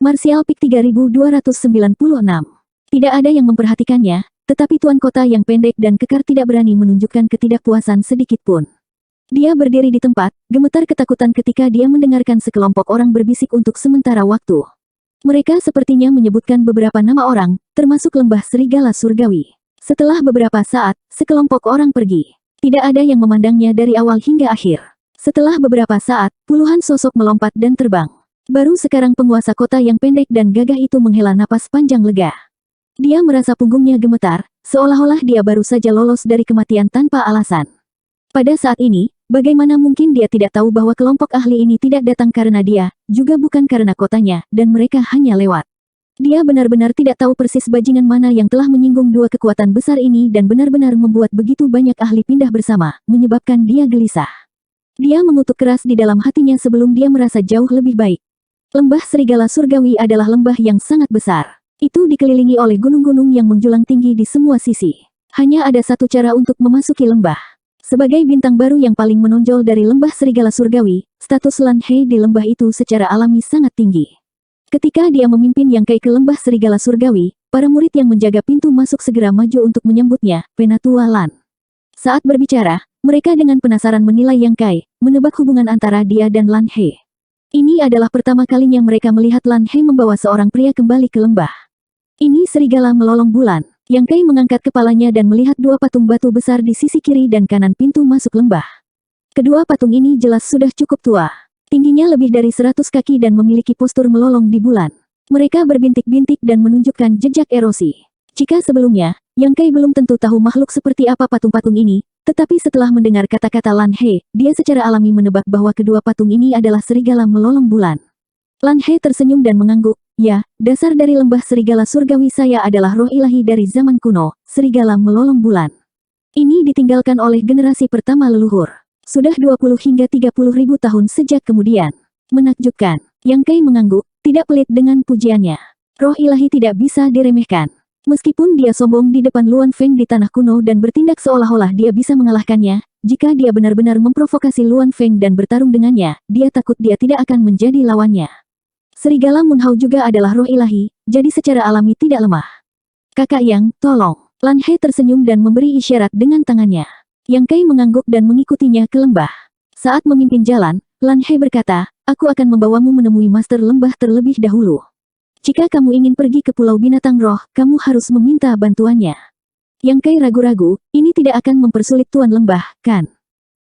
Martial Peak 3296. Tidak ada yang memperhatikannya, tetapi tuan kota yang pendek dan kekar tidak berani menunjukkan ketidakpuasan sedikit pun. Dia berdiri di tempat, gemetar ketakutan ketika dia mendengarkan sekelompok orang berbisik untuk sementara waktu. Mereka sepertinya menyebutkan beberapa nama orang, termasuk lembah serigala surgawi. Setelah beberapa saat, sekelompok orang pergi. Tidak ada yang memandangnya dari awal hingga akhir. Setelah beberapa saat, puluhan sosok melompat dan terbang. Baru sekarang penguasa kota yang pendek dan gagah itu menghela napas panjang lega. Dia merasa punggungnya gemetar, seolah-olah dia baru saja lolos dari kematian tanpa alasan. Pada saat ini, bagaimana mungkin dia tidak tahu bahwa kelompok ahli ini tidak datang karena dia, juga bukan karena kotanya, dan mereka hanya lewat. Dia benar-benar tidak tahu persis bajingan mana yang telah menyinggung dua kekuatan besar ini dan benar-benar membuat begitu banyak ahli pindah bersama, menyebabkan dia gelisah. Dia mengutuk keras di dalam hatinya sebelum dia merasa jauh lebih baik. Lembah serigala surgawi adalah lembah yang sangat besar. Itu dikelilingi oleh gunung-gunung yang menjulang tinggi di semua sisi. Hanya ada satu cara untuk memasuki lembah. Sebagai bintang baru yang paling menonjol dari lembah serigala surgawi, status Lan He di lembah itu secara alami sangat tinggi. Ketika dia memimpin Yang Kai ke lembah serigala surgawi, para murid yang menjaga pintu masuk segera maju untuk menyambutnya, Penatua Lan. Saat berbicara, mereka dengan penasaran menilai Yang Kai, menebak hubungan antara dia dan Lan He. Ini adalah pertama kalinya mereka melihat Lan He membawa seorang pria kembali ke lembah. Ini serigala melolong bulan. Yang Kai mengangkat kepalanya dan melihat dua patung batu besar di sisi kiri dan kanan pintu masuk lembah. Kedua patung ini jelas sudah cukup tua. Tingginya lebih dari 100 kaki dan memiliki postur melolong di bulan. Mereka berbintik-bintik dan menunjukkan jejak erosi. Jika sebelumnya, Yang Kai belum tentu tahu makhluk seperti apa patung-patung ini, tetapi setelah mendengar kata-kata Lan He, dia secara alami menebak bahwa kedua patung ini adalah serigala melolong bulan. Lan He tersenyum dan mengangguk, ya, dasar dari lembah serigala surgawi saya adalah roh ilahi dari zaman kuno, serigala melolong bulan. Ini ditinggalkan oleh generasi pertama leluhur. Sudah 20 hingga 30 ribu tahun sejak kemudian. Menakjubkan. Yang Kai mengangguk, tidak pelit dengan pujiannya. Roh ilahi tidak bisa diremehkan. Meskipun dia sombong di depan Luan Feng di tanah kuno dan bertindak seolah-olah dia bisa mengalahkannya, jika dia benar-benar memprovokasi Luan Feng dan bertarung dengannya, dia takut dia tidak akan menjadi lawannya. Serigala Munhao juga adalah roh ilahi, jadi secara alami tidak lemah. Kakak Yang, tolong. Lan He tersenyum dan memberi isyarat dengan tangannya. Yang Kai mengangguk dan mengikutinya ke lembah. Saat memimpin jalan, Lan He berkata, aku akan membawamu menemui master lembah terlebih dahulu. Jika kamu ingin pergi ke Pulau Binatang Roh, kamu harus meminta bantuannya. Yang Kai ragu-ragu, ini tidak akan mempersulit Tuan Lembah, kan?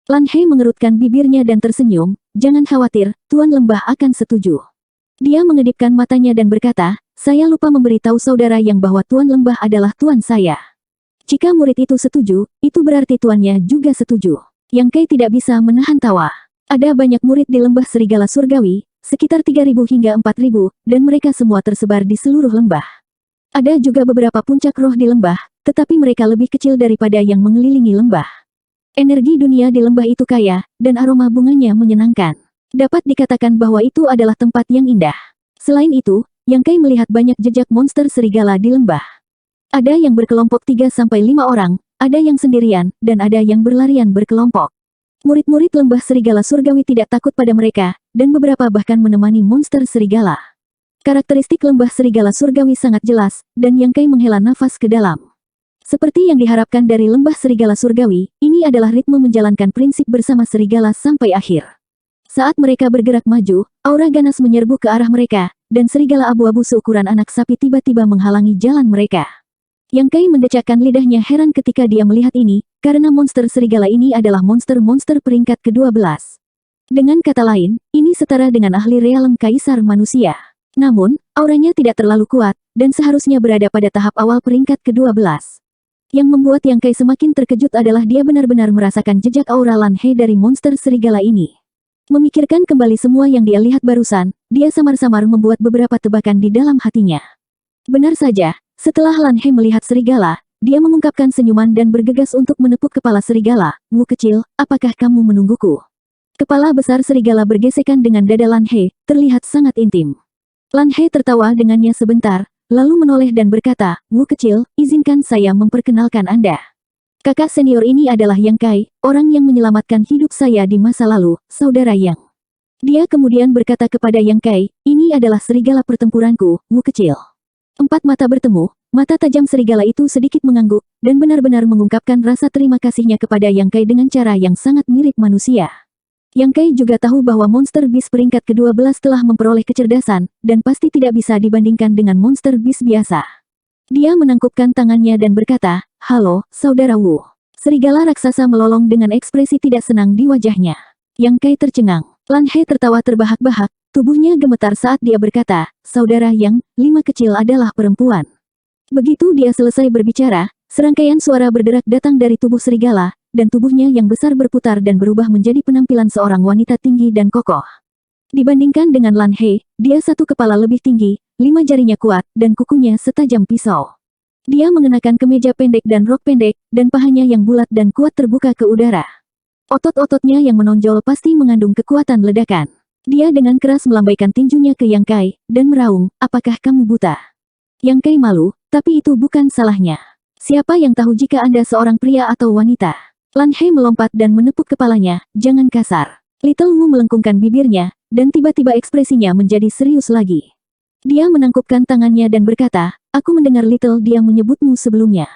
Lan He mengerutkan bibirnya dan tersenyum, jangan khawatir, Tuan Lembah akan setuju. Dia mengedipkan matanya dan berkata, saya lupa memberitahu saudara yang bahwa Tuan Lembah adalah Tuan saya. Jika murid itu setuju, itu berarti tuannya juga setuju. Yang Kai tidak bisa menahan tawa. Ada banyak murid di lembah serigala surgawi, sekitar 3.000 hingga 4.000, dan mereka semua tersebar di seluruh lembah. Ada juga beberapa puncak roh di lembah, tetapi mereka lebih kecil daripada yang mengelilingi lembah. Energi dunia di lembah itu kaya, dan aroma bunganya menyenangkan. Dapat dikatakan bahwa itu adalah tempat yang indah. Selain itu, Yang Kai melihat banyak jejak monster serigala di lembah. Ada yang berkelompok 3-5 orang, ada yang sendirian, dan ada yang berlarian berkelompok. Murid-murid lembah serigala surgawi tidak takut pada mereka, dan beberapa bahkan menemani monster serigala. Karakteristik lembah serigala surgawi sangat jelas, dan Yang Kai menghela nafas ke dalam. Seperti yang diharapkan dari lembah serigala surgawi, ini adalah ritme menjalankan prinsip bersama serigala sampai akhir. Saat mereka bergerak maju, aura ganas menyerbu ke arah mereka, dan serigala abu-abu seukuran anak sapi tiba-tiba menghalangi jalan mereka. Yang Kai mendecakkan lidahnya heran ketika dia melihat ini, karena monster serigala ini adalah monster-monster peringkat ke-12. Dengan kata lain, ini setara dengan ahli realem kaisar manusia. Namun, auranya tidak terlalu kuat, dan seharusnya berada pada tahap awal peringkat ke-12. Yang membuat Yang Kai semakin terkejut adalah dia benar-benar merasakan jejak aura Lan He dari monster serigala ini. Memikirkan kembali semua yang dia lihat barusan, dia samar-samar membuat beberapa tebakan di dalam hatinya. Benar saja, setelah Lan He melihat serigala, dia mengungkapkan senyuman dan bergegas untuk menepuk kepala serigala. Wu kecil, apakah kamu menungguku? Kepala besar serigala bergesekan dengan dada Lan He, terlihat sangat intim. Lan He tertawa dengannya sebentar, lalu menoleh dan berkata, Wu kecil, izinkan saya memperkenalkan Anda. Kakak senior ini adalah Yang Kai, orang yang menyelamatkan hidup saya di masa lalu, saudara Yang. Dia kemudian berkata kepada Yang Kai, ini adalah serigala pertempuranku, Wu kecil. Empat mata bertemu, mata tajam serigala itu sedikit mengangguk, dan benar-benar mengungkapkan rasa terima kasihnya kepada Yang Kai dengan cara yang sangat mirip manusia. Yang Kai juga tahu bahwa monster beast peringkat ke-12 telah memperoleh kecerdasan, dan pasti tidak bisa dibandingkan dengan monster beast biasa. Dia menangkupkan tangannya dan berkata, halo, saudara Wu. Serigala raksasa melolong dengan ekspresi tidak senang di wajahnya. Yang Kai tercengang. Lan He tertawa terbahak-bahak, tubuhnya gemetar saat dia berkata, saudara Yang, 5 kecil adalah perempuan. Begitu dia selesai berbicara, serangkaian suara berderak datang dari tubuh serigala, dan tubuhnya yang besar berputar dan berubah menjadi penampilan seorang wanita tinggi dan kokoh. Dibandingkan dengan Lan He, dia satu kepala lebih tinggi, 5 jarinya kuat, dan kukunya setajam pisau. Dia mengenakan kemeja pendek dan rok pendek, dan pahanya yang bulat dan kuat terbuka ke udara. Otot-ototnya yang menonjol pasti mengandung kekuatan ledakan. Dia dengan keras melambaikan tinjunya ke Yang Kai, dan meraung, apakah kamu buta? Yang Kai malu, tapi itu bukan salahnya. Siapa yang tahu jika Anda seorang pria atau wanita? Lan He melompat dan menepuk kepalanya, jangan kasar. Little Wu melengkungkan bibirnya, dan tiba-tiba ekspresinya menjadi serius lagi. Dia menangkupkan tangannya dan berkata, aku mendengar Little dia menyebutmu sebelumnya.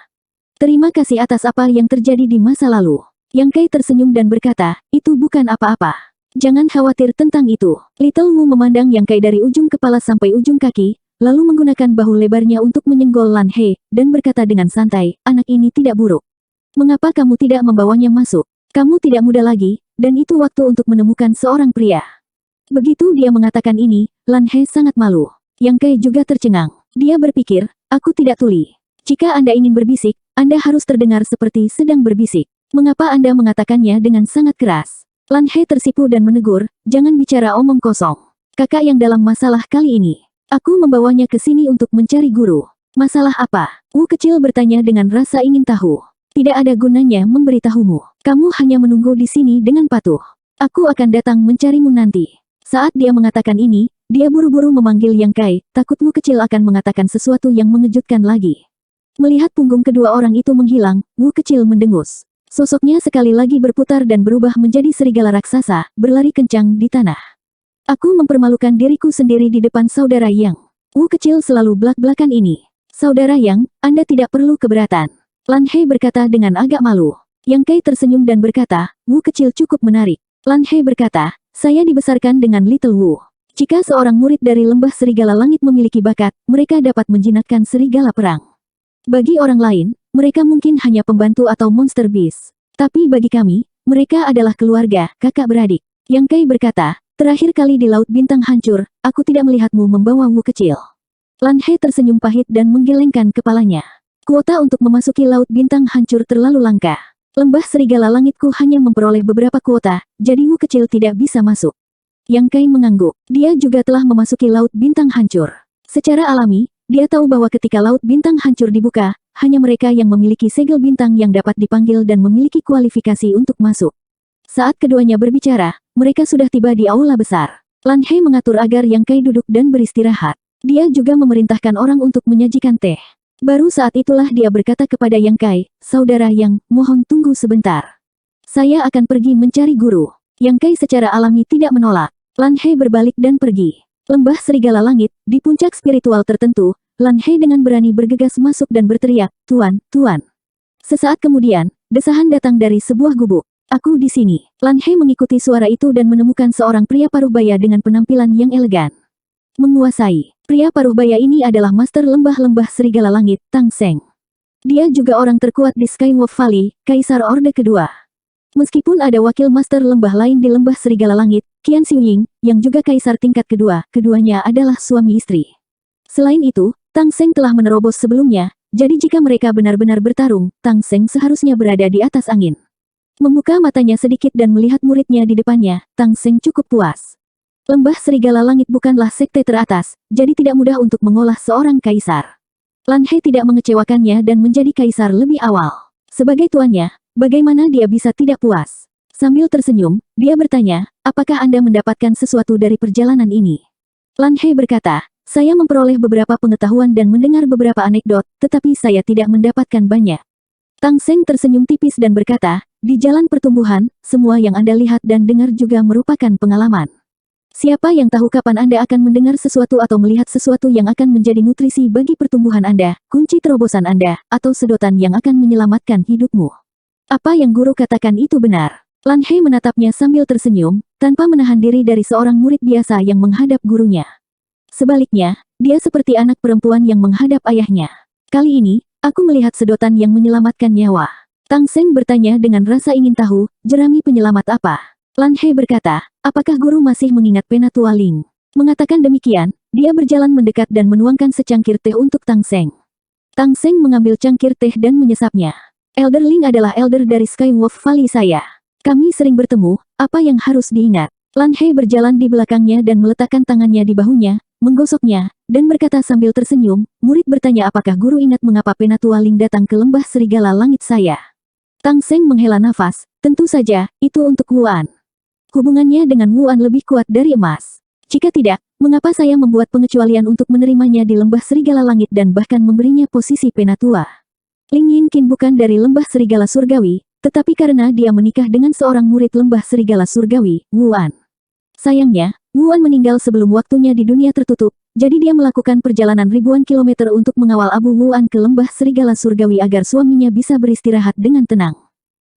Terima kasih atas apa yang terjadi di masa lalu. Yang Kai tersenyum dan berkata, itu bukan apa-apa. Jangan khawatir tentang itu. Little Wu memandang Yang Kai dari ujung kepala sampai ujung kaki, lalu menggunakan bahu lebarnya untuk menyenggol Lan He, dan berkata dengan santai, anak ini tidak buruk. Mengapa kamu tidak membawanya masuk? Kamu tidak muda lagi, dan itu waktu untuk menemukan seorang pria. Begitu dia mengatakan ini, Lan He sangat malu. Yang Kai juga tercengang. Dia berpikir, aku tidak tuli. Jika Anda ingin berbisik, Anda harus terdengar seperti sedang berbisik. Mengapa Anda mengatakannya dengan sangat keras? Lan He tersipu dan menegur, jangan bicara omong kosong. Kakak yang dalam masalah kali ini. Aku membawanya ke sini untuk mencari guru. Masalah apa? Wu kecil bertanya dengan rasa ingin tahu. Tidak ada gunanya memberitahumu. Kamu hanya menunggu di sini dengan patuh. Aku akan datang mencarimu nanti. Saat dia mengatakan ini, dia buru-buru memanggil Yang Kai, takut Wu kecil akan mengatakan sesuatu yang mengejutkan lagi. Melihat punggung kedua orang itu menghilang, Wu kecil mendengus. Sosoknya sekali lagi berputar dan berubah menjadi serigala raksasa, berlari kencang di tanah. Aku mempermalukan diriku sendiri di depan saudara Yang. Wu kecil selalu belak-belakan ini. Saudara Yang, Anda tidak perlu keberatan. Lan He berkata dengan agak malu. Yang Kai tersenyum dan berkata, Wu kecil cukup menarik. Lan He berkata, saya dibesarkan dengan Little Wu. Jika seorang murid dari lembah serigala langit memiliki bakat, mereka dapat menjinakkan serigala perang. Bagi orang lain, mereka mungkin hanya pembantu atau monster beast. Tapi bagi kami, mereka adalah keluarga, kakak beradik. Yang Kai berkata, terakhir kali di Laut Bintang Hancur, aku tidak melihatmu membawa Wu kecil. Lan He tersenyum pahit dan menggelengkan kepalanya. Kuota untuk memasuki Laut Bintang Hancur terlalu langka. Lembah serigala langitku hanya memperoleh beberapa kuota, jadi Wu kecil tidak bisa masuk. Yang Kai mengangguk. Dia juga telah memasuki Laut Bintang Hancur. Secara alami, dia tahu bahwa ketika Laut Bintang Hancur dibuka, hanya mereka yang memiliki segel bintang yang dapat dipanggil dan memiliki kualifikasi untuk masuk. Saat keduanya berbicara, mereka sudah tiba di aula besar. Lan He mengatur agar Yang Kai duduk dan beristirahat. Dia juga memerintahkan orang untuk menyajikan teh. Baru saat itulah dia berkata kepada Yang Kai, saudara Yang, mohon tunggu sebentar. Saya akan pergi mencari guru. Yang Kai secara alami tidak menolak. Lan He berbalik dan pergi. Lembah serigala langit, di puncak spiritual tertentu, Lan He dengan berani bergegas masuk dan berteriak, Tuan, Tuan. Sesaat kemudian, desahan datang dari sebuah gubuk. Aku di sini. Lan He mengikuti suara itu dan menemukan seorang pria paruhbaya dengan penampilan yang elegan. Menguasai. Pria paruhbaya ini adalah master lembah-lembah serigala langit, Tang Seng. Dia juga orang terkuat di Skywolf Valley, Kaisar Orde Kedua. Meskipun ada wakil master lembah lain di lembah serigala langit, Qian Xiuying, yang juga kaisar tingkat kedua, keduanya adalah suami istri. Selain itu, Tang Seng telah menerobos sebelumnya, jadi jika mereka benar-benar bertarung, Tang Seng seharusnya berada di atas angin. Membuka matanya sedikit dan melihat muridnya di depannya, Tang Seng cukup puas. Lembah serigala langit bukanlah sekte teratas, jadi tidak mudah untuk mengolah seorang kaisar. Lan He tidak mengecewakannya dan menjadi kaisar lebih awal. Sebagai tuannya, bagaimana dia bisa tidak puas? Sambil tersenyum, dia bertanya, apakah Anda mendapatkan sesuatu dari perjalanan ini? Lan He berkata, saya memperoleh beberapa pengetahuan dan mendengar beberapa anekdot, tetapi saya tidak mendapatkan banyak. Tang Seng tersenyum tipis dan berkata, di jalan pertumbuhan, semua yang Anda lihat dan dengar juga merupakan pengalaman. Siapa yang tahu kapan Anda akan mendengar sesuatu atau melihat sesuatu yang akan menjadi nutrisi bagi pertumbuhan Anda, kunci terobosan Anda, atau sedotan yang akan menyelamatkan hidupmu. Apa yang guru katakan itu benar. Lan He menatapnya sambil tersenyum, tanpa menahan diri dari seorang murid biasa yang menghadap gurunya. Sebaliknya, dia seperti anak perempuan yang menghadap ayahnya. Kali ini, aku melihat sedotan yang menyelamatkan nyawa. Tang Seng bertanya dengan rasa ingin tahu, jerami penyelamat apa? Lan He berkata, apakah guru masih mengingat Penatua Ling? Mengatakan demikian, dia berjalan mendekat dan menuangkan secangkir teh untuk Tang Seng. Tang Seng mengambil cangkir teh dan menyesapnya. Elder Ling adalah elder dari Skywolf Valley saya. Kami sering bertemu, apa yang harus diingat? Lan He berjalan di belakangnya dan meletakkan tangannya di bahunya, menggosoknya, dan berkata sambil tersenyum, murid bertanya apakah guru ingat mengapa Penatua Ling datang ke lembah serigala langit saya? Tang Seng menghela nafas, tentu saja, itu untuk Wuan. Hubungannya dengan Wuan lebih kuat dari emas. Jika tidak, mengapa saya membuat pengecualian untuk menerimanya di lembah serigala langit dan bahkan memberinya posisi Penatua? Ling Yinqin bukan dari lembah serigala surgawi, tetapi karena dia menikah dengan seorang murid lembah serigala surgawi, Wuan. Sayangnya, Wuan meninggal sebelum waktunya di dunia tertutup, jadi dia melakukan perjalanan ribuan kilometer untuk mengawal Abu Wuan ke lembah serigala surgawi agar suaminya bisa beristirahat dengan tenang.